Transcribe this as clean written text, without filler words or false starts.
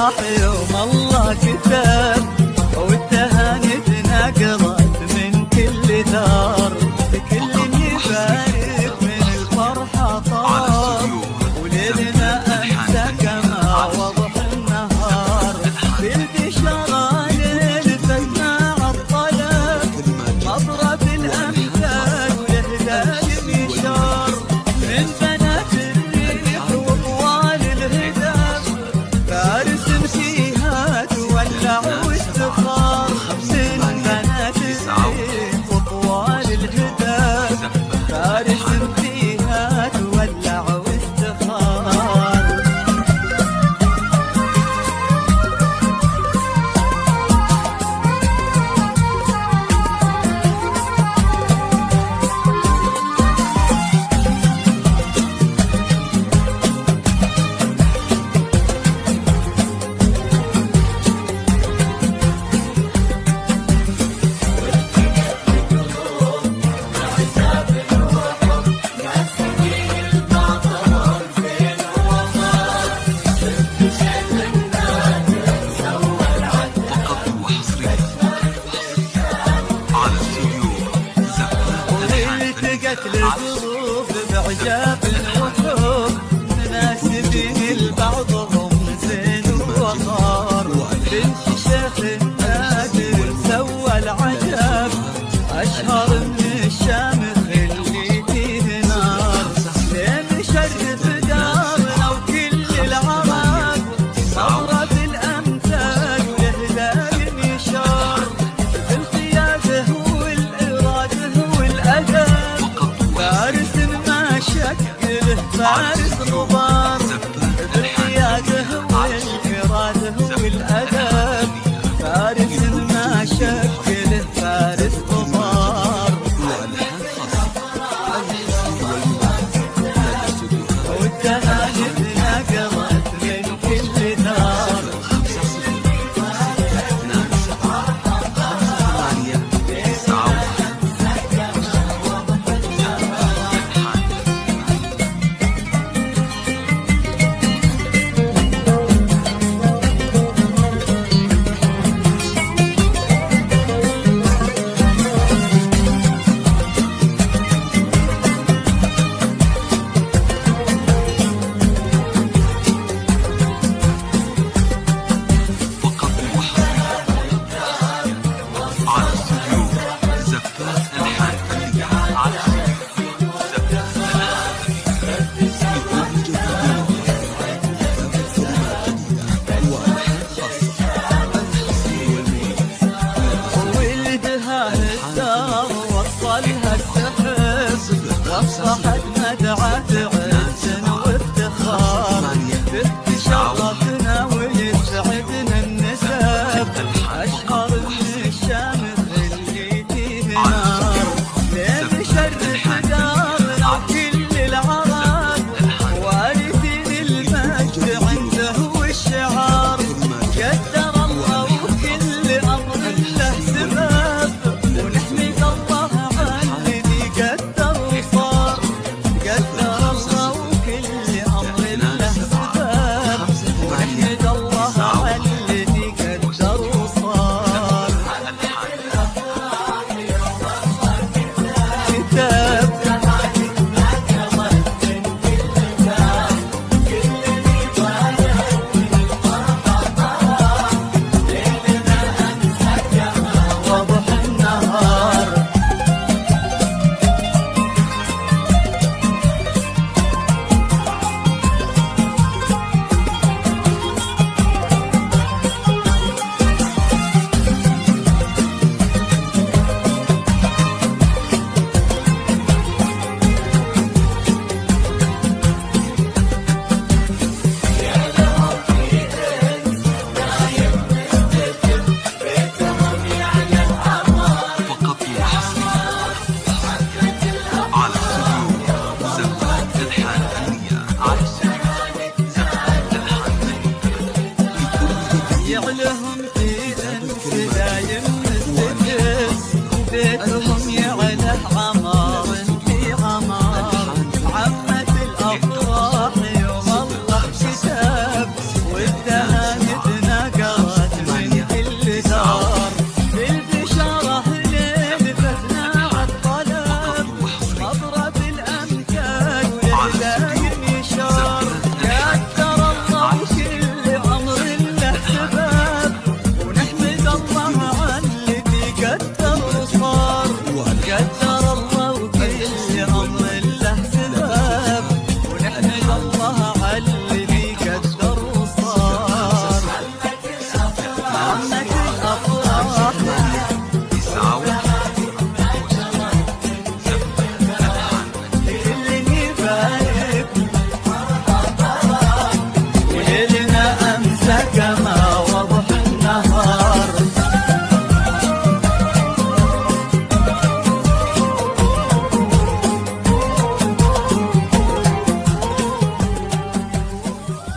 راح يوم الله كتب، والتهاني تنقلت من كل دار، كل يبارك من الفرحة طار، وليلنا أنسى كما وضح النهار، بالبشارة للفجمع الطلب، مطرف الأمثال والهدايا مشار، من بنات الريح وطوال الهدف، فارس فيها تولع واستخار، من بنات الريح وطوال الهدف، فارس فيها تولع واستخار. الظروف بعجاب وحب، مناسبين لبعضهم زين ووقار، بنت شيخ نادر سوى العجب، أشهر من الشامخ اللي فيه نار، ليه مشرف دارنا وكل العرب، مطرب الأمثال وهدايا مشار، بالقيادة والإرادة والأدب، فارس ما شكله فارس غبار، بالقيادة والإرادة والأدب، فارس ما شكله فارس غبار، والتهاني نقلت من كل دار. وصلها السحب وصح